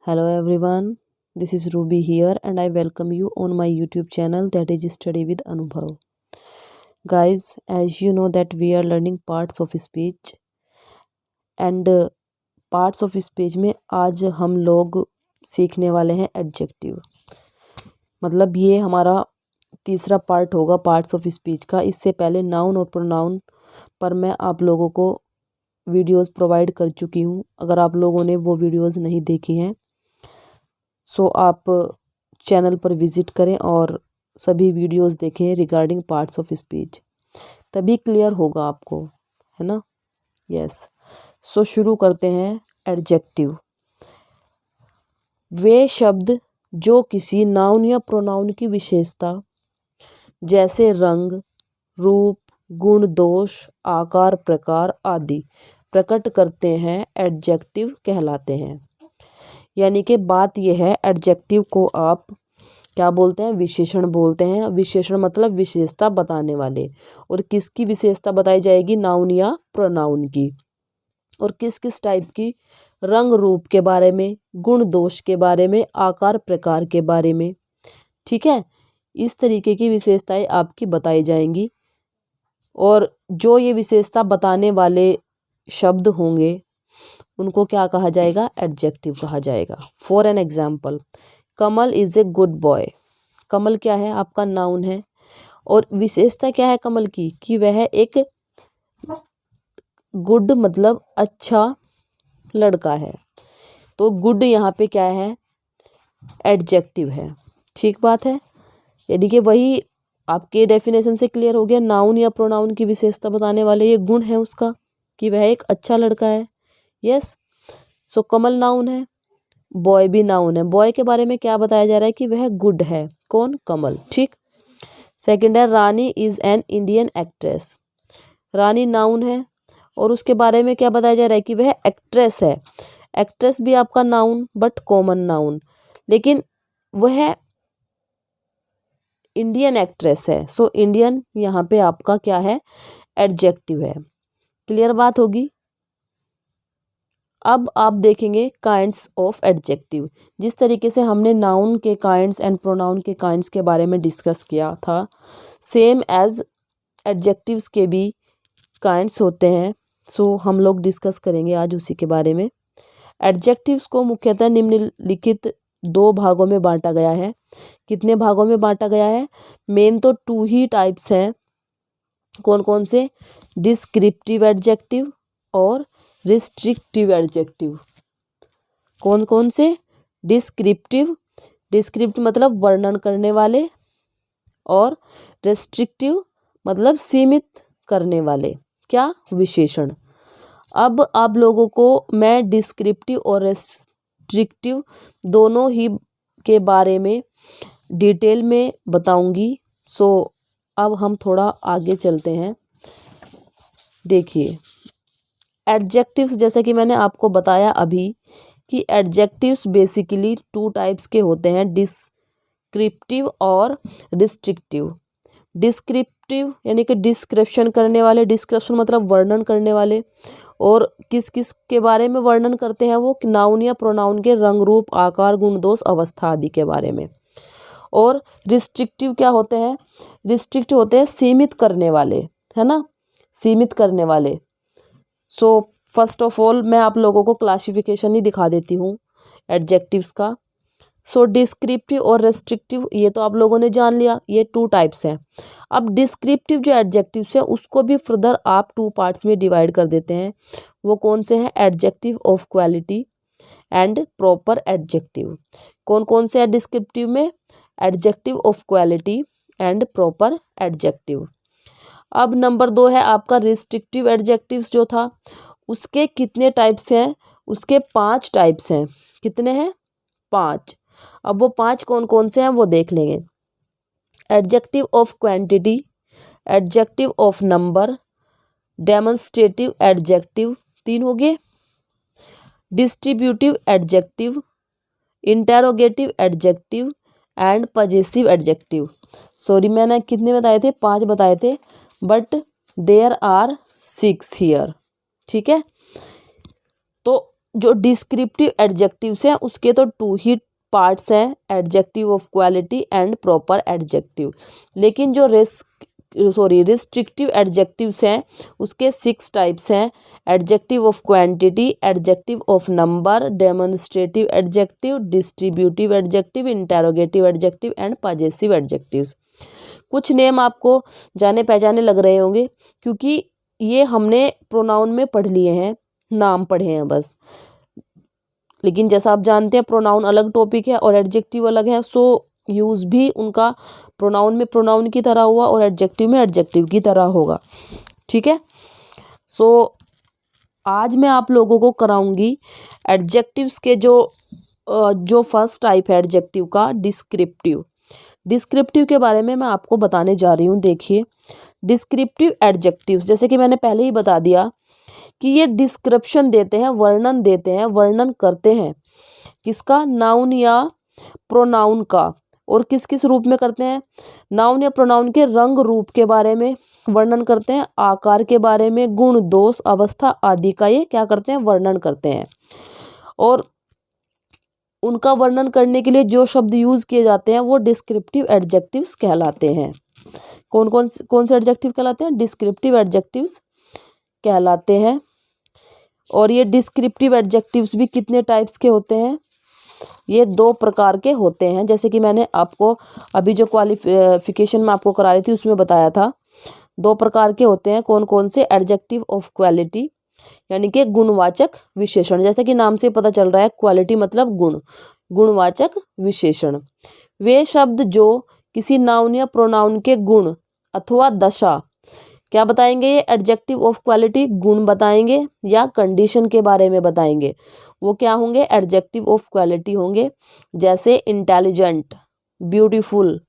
Hello everyone, this is Ruby here and I welcome you on my YouTube channel that is Study with Anubhav. Guys, as you know that we are learning parts of speech and parts of speech में आज हम लोग सीखने वाले हैं adjective. मतलब ये हमारा तीसरा पार्ट होगा पार्ट्स ऑफ स्पीच का। इससे पहले नाउन और प्रोनाउन पर मैं आप लोगों को वीडियोस प्रोवाइड कर चुकी हूँ। अगर आप लोगों ने वो वीडियोस नहीं देखी हैं सो आप चैनल पर विज़िट करें और सभी वीडियोस देखें रिगार्डिंग पार्ट्स ऑफ स्पीच, तभी क्लियर होगा आपको, है ना। यस, सो शुरू करते हैं। एडजेक्टिव वे शब्द जो किसी नाउन या प्रोनाउन की विशेषता जैसे रंग, रूप, गुण, दोष, आकार, प्रकार आदि प्रकट करते हैं एडजेक्टिव कहलाते हैं। यानी कि बात यह है, एडजेक्टिव को आप क्या बोलते हैं? विशेषण बोलते हैं। विशेषण मतलब विशेषता बताने वाले। और किसकी विशेषता बताई जाएगी? नाउन या प्रोनाउन की। और किस किस टाइप की? रंग रूप के बारे में, गुण दोष के बारे में, आकार प्रकार के बारे में। ठीक है, इस तरीके की विशेषताएं आपकी बताई जाएंगी। और जो ये विशेषता बताने वाले शब्द होंगे उनको क्या कहा जाएगा? एडजेक्टिव कहा जाएगा। For an example, Kamal is a good boy. Kamal क्या है? आपका नाउन है। और विशेषता क्या है कमल की? कि वह एक गुड मतलब अच्छा लड़का है। तो गुड यहाँ पे क्या है? एडजेक्टिव है। ठीक बात है। यानी कि वही आपके डेफिनेशन से क्लियर हो गया। नाउन या प्रोनाउन की विशेषता बताने वाले ये गुण है उसका, कि वह एक अच्छा लड़का है। यस, सो कमल नाउन है, बॉय भी नाउन है। बॉय के बारे में क्या बताया जा रहा है? कि वह गुड है। कौन? कमल। ठीक। सेकंड है, Rani is an Indian actress. Rani noun है और उसके बारे में क्या बताया जा रहा है? कि वह एक्ट्रेस है। एक्ट्रेस भी आपका नाउन बट कॉमन नाउन, लेकिन वह इंडियन एक्ट्रेस है। सो इंडियन यहाँ पे आपका क्या है? एडजेक्टिव है। क्लियर बात होगी। अब आप देखेंगे काइंड्स ऑफ एडजेक्टिव। जिस तरीके से हमने नाउन के काइंड्स एंड प्रोनाउन के काइंड्स के बारे में डिस्कस किया था, सेम एज एडजेक्टिव्स के भी काइंड्स होते हैं। सो हम लोग डिस्कस करेंगे आज उसी के बारे में। एडजेक्टिव्स को मुख्यतः निम्नलिखित 2 भागों में बांटा गया है। कितने भागों में बांटा गया है? मेन तो 2 ही टाइप्स हैं। कौन कौन से? डिस्क्रिप्टिव एडजेक्टिव और रिस्ट्रिक्टिव एडजेक्टिव। कौन कौन से? डिस्क्रिप्टिव, डिस्क्रिप्टिव मतलब वर्णन करने वाले, और रेस्ट्रिक्टिव मतलब सीमित करने वाले। क्या? विशेषण। अब आप लोगों को मैं डिस्क्रिप्टिव और रेस्ट्रिक्टिव दोनों ही के बारे में डिटेल में बताऊंगी। सो अब हम थोड़ा आगे चलते हैं। देखिए, एडजेक्टिव्स जैसे कि मैंने आपको बताया अभी कि एडजेक्टिव्स बेसिकली 2 टाइप्स के होते हैं, डिस्क्रिप्टिव और रिस्ट्रिक्टिव। डिस्क्रिप्टिव यानी कि डिस्क्रिप्शन करने वाले, डिस्क्रिप्शन मतलब वर्णन करने वाले। और किस किस के बारे में वर्णन करते हैं? वो नाउन या प्रोनाउन के रंग रूप, आकार, गुण, दोष, अवस्था आदि के बारे में। और रिस्ट्रिक्टिव क्या होते हैं? रिस्ट्रिक्ट होते हैं सीमित करने वाले, है ना, सीमित करने वाले। सो फर्स्ट ऑफ ऑल मैं आप लोगों को क्लासिफिकेशन ही दिखा देती हूँ एडजेक्टिव्स का। सो डिस्क्रिप्टिव और रेस्ट्रिक्टिव ये तो आप लोगों ने जान लिया, ये 2 टाइप्स हैं। अब डिस्क्रिप्टिव जो एडजेक्टिव्स है उसको भी फर्दर आप 2 पार्ट्स में डिवाइड कर देते हैं। वो कौन से हैं? Adjective of quality and proper adjective. कौन कौन से है डिस्क्रिप्टिव में? Adjective of quality and proper adjective. अब नंबर 2 है आपका रिस्ट्रिक्टिव एडजेक्टिव्स जो था, उसके कितने टाइप्स हैं? उसके 5 टाइप्स हैं। कितने हैं? 5। अब वो 5 कौन कौन से हैं वो देख लेंगे। Adjective of quantity, adjective of number, demonstrative adjective, 3 हो गए। Distributive adjective, interrogative adjective and possessive adjective. Sorry, मैंने कितने बताए थे? 5 बताए थे, बट देयर आर 6 हियर। ठीक है, तो जो डिस्क्रिप्टिव एडजेक्टिव्स हैं उसके तो 2 ही पार्ट्स हैं, adjective of quality and proper adjective. लेकिन जो रिस्ट्रिक्टिव एडजेक्टिव्स हैं उसके 6 टाइप्स हैं, adjective of quantity, adjective of number, demonstrative adjective, distributive adjective, interrogative adjective and possessive adjectives. कुछ नेम आपको जाने पहचाने लग रहे होंगे क्योंकि ये हमने प्रोनाउन में पढ़ लिए हैं, नाम पढ़े हैं बस। लेकिन जैसा आप जानते हैं प्रोनाउन अलग टॉपिक है और एडजेक्टिव अलग है, सो यूज़ भी उनका प्रोनाउन में प्रोनाउन की तरह हुआ और एडजेक्टिव में एडजेक्टिव की तरह होगा। ठीक है, सो आज मैं आप लोगों को कराऊंगी एडजेक्टिव्स के जो फर्स्ट टाइप है एडजेक्टिव का, डिस्क्रिप्टिव। डिस्क्रिप्टिव के बारे में मैं आपको बताने जा रही हूँ। देखिए, डिस्क्रिप्टिव एडजेक्टिव्स जैसे कि मैंने पहले ही बता दिया कि ये डिस्क्रिप्शन देते हैं, वर्णन देते हैं, वर्णन करते हैं किसका, नाउन या प्रोनाउन का। और किस किस रूप में करते हैं, नाउन या प्रोनाउन के रंग रूप के बारे में वर्णन करते हैं, आकार के बारे में, गुण दोष अवस्था आदि का ये क्या करते हैं, वर्णन करते हैं। और उनका वर्णन करने के लिए जो शब्द यूज़ किए जाते हैं वो डिस्क्रिप्टिव एडजेक्टिव्स कहलाते हैं। कौन से एडजेक्टिव कहलाते हैं, डिस्क्रिप्टिव एडजेक्टिव्स कहलाते हैं। और ये डिस्क्रिप्टिव एडजेक्टिव्स भी कितने टाइप्स के होते हैं, ये 2 प्रकार के होते हैं। जैसे कि मैंने आपको अभी जो क्वालिफिकेशन में आपको करा रही थी उसमें बताया था 2 प्रकार के होते हैं। कौन कौन से, एडजेक्टिव ऑफ क्वालिटी यानी कि गुणवाचक विशेषण, जैसे कि नाम से पता चल रहा है क्वालिटी मतलब गुण, गुणवाचक विशेषण वे शब्द जो किसी नाउन या प्रोनाउन के गुण अथवा दशा क्या बताएंगे, ये एडजेक्टिव ऑफ क्वालिटी गुण बताएंगे या कंडीशन के बारे में बताएंगे, वो क्या होंगे, एडजेक्टिव ऑफ क्वालिटी होंगे। जैसे intelligent, beautiful.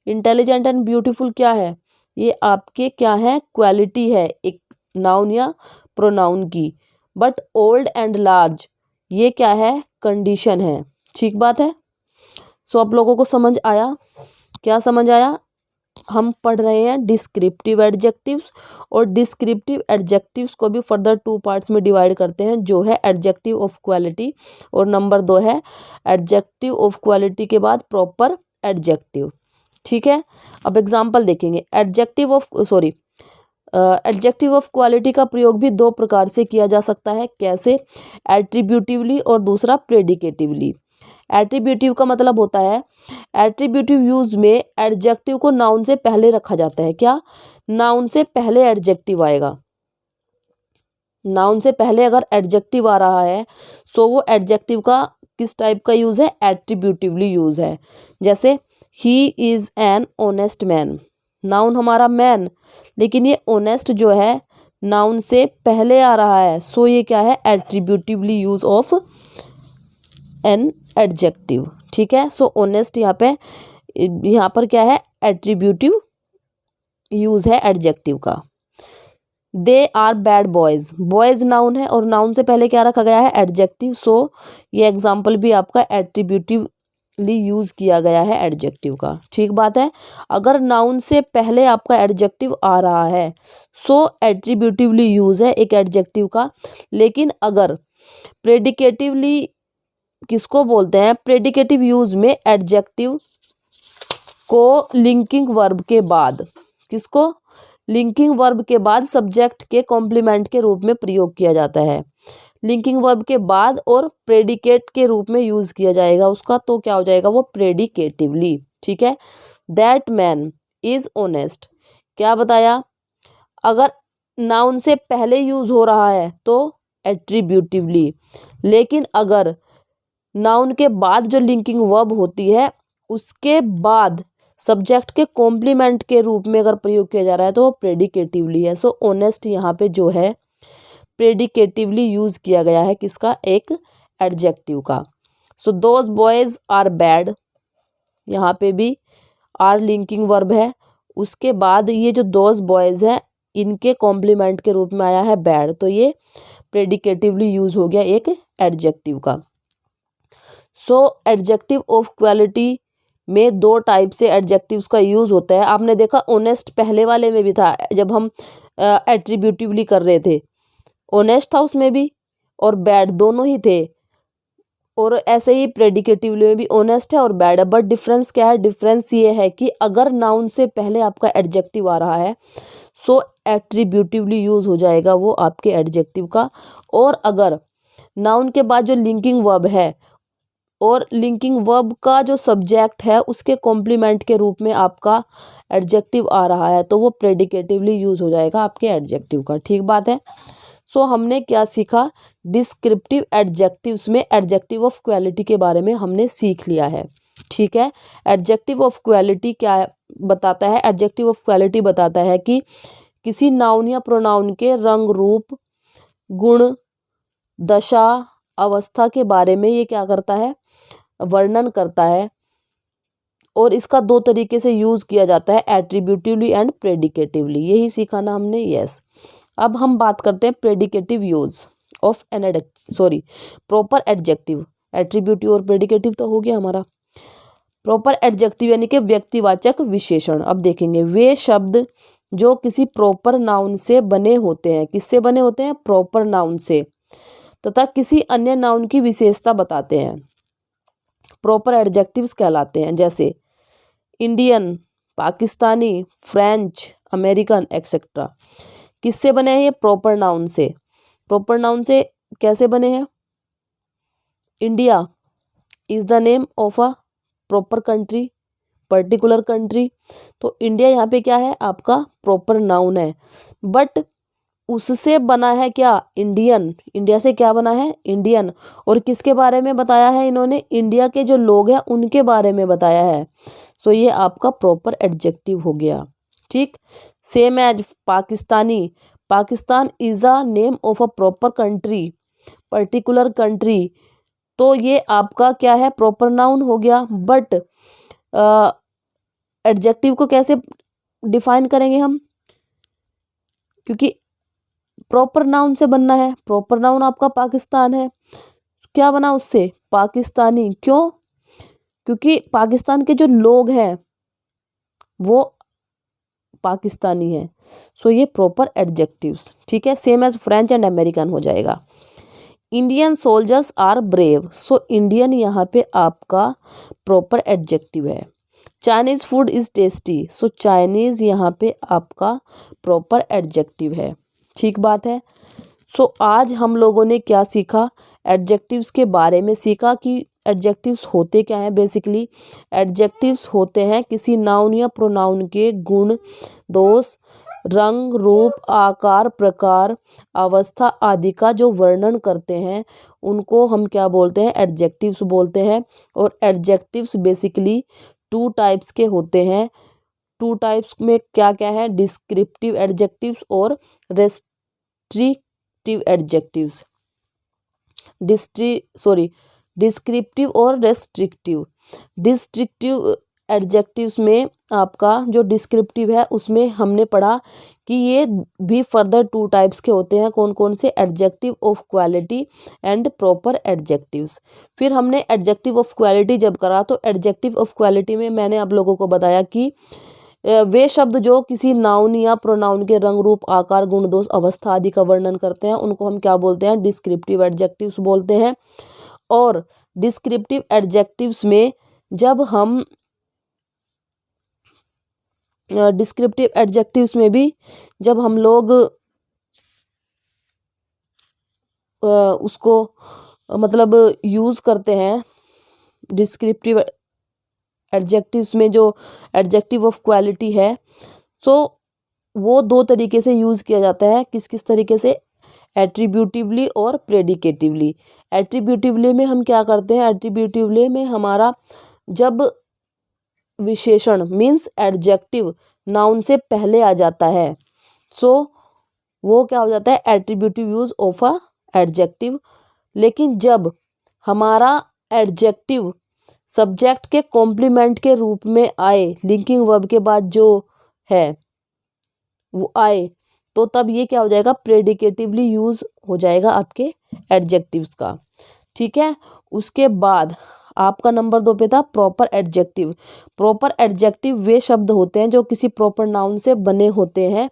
Intelligent and beautiful क्या है, ये आपके क्या है, क्वालिटी है एक नाउन या प्रोनाउन की। बट ओल्ड एंड लार्ज ये क्या है, कंडीशन है। ठीक बात है। सो आप लोगों को समझ आया, क्या समझ आया, हम पढ़ रहे हैं डिस्क्रिप्टिव एडजेक्टिव्स। और डिस्क्रिप्टिव एडजेक्टिव्स को भी फर्दर 2 पार्ट्स में डिवाइड करते हैं, जो है एडजेक्टिव ऑफ क्वालिटी और नंबर 2 है एडजेक्टिव ऑफ क्वालिटी के बाद प्रॉपर एडजेक्टिव। ठीक है, अब एग्जांपल देखेंगे। एडजेक्टिव ऑफ क्वालिटी का प्रयोग भी 2 प्रकार से किया जा सकता है। कैसे, एट्रीब्यूटिवली और दूसरा प्रेडिकेटिवली। एट्रीब्यूटिव का मतलब होता है, एट्रीब्यूटिव यूज में एडजेक्टिव को नाउन से पहले रखा जाता है। क्या, नाउन से पहले एडजेक्टिव आएगा, नाउन से पहले अगर एडजेक्टिव आ रहा है सो वो एडजेक्टिव का किस टाइप का यूज है, एट्रीब्यूटिवली यूज है। जैसे he is an honest man, noun हमारा मैन, लेकिन ये ऑनेस्ट जो है नाउन से पहले आ रहा है, सो ये क्या है, attributively use of an adjective. ठीक है, सो ऑनेस्ट यहाँ पर क्या है, एट्रीब्यूटिव यूज है एडजेक्टिव का। They are bad boys, boys noun है और नाउन से पहले क्या रखा गया है, एडजेक्टिव। सो ये एग्जाम्पल भी आपका एट्रीब्यूटिवली यूज किया गया है एडजेक्टिव का। ठीक बात है, अगर नाउन से पहले आपका एडजेक्टिव आ रहा है सो एट्रीब्यूटिवली यूज है एक एडजेक्टिव का। लेकिन अगर प्रेडिकेटिवली किसको बोलते हैं, प्रेडिकेटिव यूज में एडजेक्टिव को लिंकिंग वर्ब के बाद, किसको, लिंकिंग वर्ब के बाद सब्जेक्ट के कॉम्प्लीमेंट के रूप में प्रयोग किया जाता है। लिंकिंग वर्ब के बाद और प्रेडिकेट के रूप में यूज किया जाएगा उसका, तो क्या हो जाएगा वो, प्रेडिकेटिवली। ठीक है, दैट मैन इज ऑनेस्ट, क्या बताया, अगर नाउन से पहले यूज हो रहा है तो एट्रीब्यूटिवली, लेकिन अगर नाउन के बाद जो लिंकिंग वर्ब होती है उसके बाद सब्जेक्ट के कॉम्प्लीमेंट के रूप में अगर प्रयोग किया जा रहा है तो वो प्रेडिकेटिवली है। सो ऑनेस्ट यहाँ पे जो है प्रेडिकेटिवली यूज किया गया है किसका, एक एडजेक्टिव का। So those boys are bad, यहाँ पे भी आर लिंकिंग वर्ब है, उसके बाद ये जो दोज बॉयज है इनके कॉम्प्लीमेंट के रूप में आया है बैड, तो ये प्रेडिकेटिवली यूज हो गया एक एडजेक्टिव का। सो एडजेक्टिव ऑफ क्वालिटी में 2 टाइप से एडजेक्टिव्स का यूज़ होता है। आपने देखा ऑनेस्ट पहले वाले में भी था, जब हम एट्रीब्यूटिवली कर रहे थे ऑनेस्ट था उसमें भी, और बैड दोनों ही थे, और ऐसे ही प्रेडिकेटिवली में भी ऑनेस्ट है और बैड है। बट डिफरेंस क्या है? डिफरेंस ये है कि अगर नाउन से पहले आपका एडजेक्टिव आ रहा है सो एट्रीब्यूटिवली यूज हो जाएगा वो आपके एडजेक्टिव का, और अगर नाउन के बाद जो लिंकिंग वर्ब है और लिंकिंग वर्ब का जो सब्जेक्ट है उसके कॉम्प्लीमेंट के रूप में आपका एडजेक्टिव आ रहा है तो वो प्रेडिकेटिवली यूज हो जाएगा आपके एडजेक्टिव का। ठीक बात है। सो हमने क्या सीखा? डिस्क्रिप्टिव एडजेक्टिव्स में एडजेक्टिव ऑफ क्वालिटी के बारे में हमने सीख लिया है। ठीक है। एडजेक्टिव ऑफ क्वालिटी क्या बताता है? एडजेक्टिव ऑफ क्वालिटी बताता है कि किसी नाउन या प्रोनाउन के रंग, रूप, गुण, दशा, अवस्था के बारे में ये क्या करता है? वर्णन करता है। और इसका दो तरीके से यूज किया जाता है, एट्रीब्यूटिवली एंड प्रेडिकेटिवली। यही सीखा ना हमने? यस। अब हम बात करते हैं predicative use of an proper adjective. Attributive और प्रेडिकेटिव तो हो गया हमारा। प्रॉपर एडजेक्टिव यानी कि व्यक्तिवाचक विशेषण। अब देखेंगे वे शब्द जो किसी प्रॉपर नाउन से बने होते हैं। किससे बने होते हैं? प्रॉपर नाउन से, तथा किसी अन्य नाउन की विशेषता बताते हैं, प्रॉपर एडजेक्टिव्स कहलाते हैं। जैसे Indian, Pakistani, French, American etcetera. किससे बने हैं ये? प्रॉपर नाउन से। प्रॉपर नाउन से कैसे बने हैं? India is the name of a proper country, particular country. तो इंडिया यहाँ पे क्या है? आपका प्रॉपर नाउन है। बट उससे बना है क्या? इंडियन। इंडिया से क्या बना है? इंडियन। और किसके बारे में बताया है इन्होंने? इंडिया के जो लोग हैं उनके बारे में बताया है। तो ये आपका प्रॉपर एडजेक्टिव हो गया। ठीक। Same as Pakistani. Pakistan is a name of a proper country, particular country. तो ये आपका क्या है? प्रॉपर नाउन हो गया। बट एडजेक्टिव को कैसे डिफाइन करेंगे हम? क्योंकि प्रॉपर नाउन से बनना है। प्रॉपर नाउन आपका पाकिस्तान है, क्या बना उससे? पाकिस्तानी। क्यों? क्योंकि पाकिस्तान के जो लोग हैं वो पाकिस्तानी है। सो ये प्रॉपर एडजेक्टिव्स। ठीक है। Same as French and American हो जाएगा। Indian soldiers are brave. So Indian यहाँ पे आपका प्रॉपर एडजेक्टिव है। Chinese food is tasty. So Chinese यहाँ पे आपका प्रॉपर एडजेक्टिव है। ठीक बात है। सो आज हम लोगों ने क्या सीखा? एडजेक्टिव्स के बारे में सीखा कि एडजेक्टिव्स होते क्या हैं। बेसिकली एडजेक्टिव्स होते हैं किसी नाउन या प्रोनाउन के गुण, दोष, रंग, रूप, आकार, प्रकार, अवस्था आदि का जो वर्णन करते हैं उनको हम क्या बोलते हैं? एडजेक्टिव्स बोलते हैं। और एडजेक्टिव्स बेसिकली टू टाइप्स के होते हैं। टू टाइप्स में क्या क्या है? डिस्क्रिप्टिव एडजेक्टिव्स और रेस्ट्रिक्टिव एडजेक्टिव्स। डिस्क्रिप्टिव और रेस्ट्रिक्टिव। डिस्क्रिप्टिव एडजेक्टिव्स में आपका जो डिस्क्रिप्टिव है उसमें हमने पढ़ा कि ये भी फर्दर टू टाइप्स के होते हैं। कौन कौन से? Adjective of quality and proper adjectives. फिर हमने एडजेक्टिव ऑफ क्वालिटी जब करा तो एडजेक्टिव ऑफ क्वालिटी में मैंने आप लोगों को बताया कि वे शब्द जो किसी नाउन या प्रोनाउन के रंग, रूप, आकार, गुण, दोष, अवस्था आदि का वर्णन करते हैं उनको हम क्या बोलते हैं? डिस्क्रिप्टिव एडजेक्टिव्स बोलते हैं। और डिस्क्रिप्टिव एडजेक्टिव्स में जब हम डिस्क्रिप्टिव एडजेक्टिव्स में भी जब हम लोग उसको मतलब यूज़ करते हैं, डिस्क्रिप्टिव एडजेक्टिव्स में जो एडजेक्टिव ऑफ क्वालिटी है सो वो दो तरीके से यूज़ किया जाता है। किस किस तरीके से? एट्रीब्यूटिवली और प्रेडिकेटिवली। एट्रीब्यूटिवली में हम क्या करते हैं? एट्रीब्यूटिवली में हमारा जब विशेषण मीन्स एडजेक्टिव नाउन से पहले आ जाता है सो वो क्या हो जाता है? Attributive use of a adjective. लेकिन जब हमारा एडजेक्टिव सब्जेक्ट के कॉम्प्लीमेंट के रूप में आए, लिंकिंग वर्ब के बाद जो है वो आए, तो तब ये क्या हो जाएगा? प्रेडिकेटिवली यूज हो जाएगा आपके एडजेक्टिव्स का। ठीक है। उसके बाद आपका नंबर 2 पे था प्रॉपर एडजेक्टिव। प्रॉपर एडजेक्टिव वे शब्द होते हैं जो किसी प्रॉपर नाउन से बने होते हैं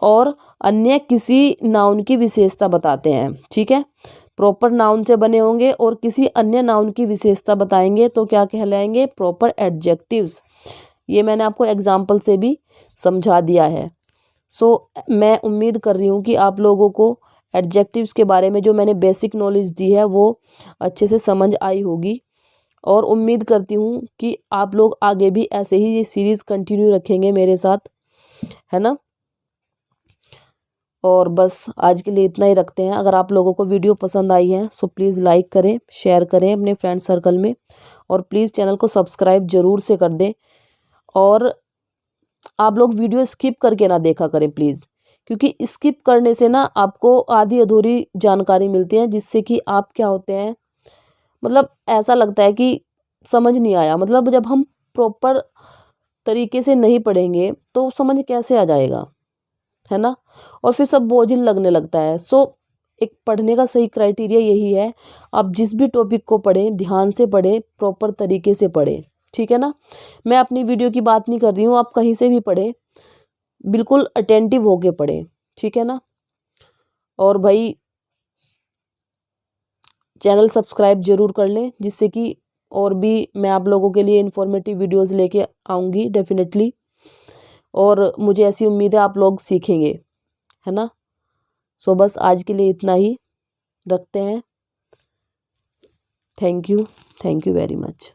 और अन्य किसी नाउन की विशेषता बताते हैं। ठीक है। प्रॉपर नाउन से बने होंगे और किसी अन्य नाउन की विशेषता बताएंगे तो क्या कहलाएंगे, प्रॉपर एडजेक्टिव्स। ये मैंने आपको एग्जाम्पल से भी समझा दिया है। मैं उम्मीद कर रही हूँ कि आप लोगों को एडजेक्टिव्स के बारे में जो मैंने बेसिक नॉलेज दी है वो अच्छे से समझ आई होगी, और उम्मीद करती हूँ कि आप लोग आगे भी ऐसे ही ये सीरीज़ कंटिन्यू रखेंगे मेरे साथ, है ना। और बस आज के लिए इतना ही रखते हैं। अगर आप लोगों को वीडियो पसंद आई है सो प्लीज़ लाइक करें, शेयर करें अपने फ्रेंड सर्कल में, और प्लीज़ चैनल को सब्सक्राइब ज़रूर से कर दें। और आप लोग वीडियो स्किप करके ना देखा करें प्लीज़, क्योंकि स्किप करने से ना आपको आधी अधूरी जानकारी मिलती है, जिससे कि आप क्या होते हैं, मतलब ऐसा लगता है कि समझ नहीं आया। मतलब जब हम प्रॉपर तरीके से नहीं पढ़ेंगे तो समझ कैसे आ जाएगा, है ना। और फिर सब बोझिल लगने लगता है। एक पढ़ने का सही क्राइटेरिया यही है, आप जिस भी टॉपिक को पढ़ें ध्यान से पढ़ें, प्रॉपर तरीके से पढ़ें, ठीक है ना। मैं अपनी वीडियो की बात नहीं कर रही हूँ, आप कहीं से भी पढ़ें, बिल्कुल अटेंटिव होके पढ़ें, ठीक है ना। और भाई चैनल सब्सक्राइब जरूर कर लें, जिससे कि और भी मैं आप लोगों के लिए इन्फॉर्मेटिव वीडियोस लेके आऊँगी डेफिनेटली। और मुझे ऐसी उम्मीद है आप लोग सीखेंगे, है ना। बस आज के लिए इतना ही रखते हैं। Thank you very much.